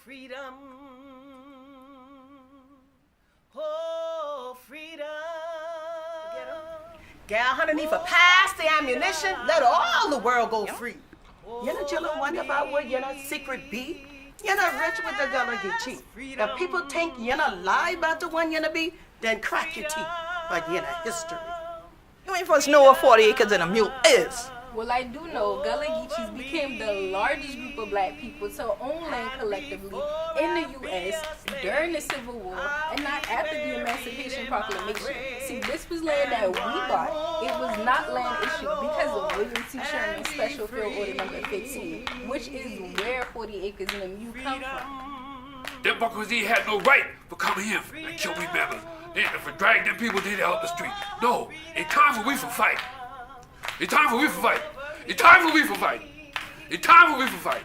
Freedom. Oh, freedom. Gal underneath a past the ammunition, let all the world go free. You know, children wonder about what, secret be? You're not rich with the gonna get cheap. If people think you're not lie about the one you're be, then crack your teeth. But you're history. You ain't supposed to know what 40 acres and a mule is. Well, I do know Gullah Geechees became the largest group of black people to own land collectively in the U.S. during the Civil War and not after the Emancipation Proclamation. See, this was land that we bought. It was not land issued because of William T. Sherman's Special Field Order Number 15, which is where 40 acres and a mule come from. Them buckers, he had no right for coming here and kill me members. They had to drag them people to out the street. No, it's time for we for fight. It's time for we for fight. It's time for we for fight. It's time for we for fight.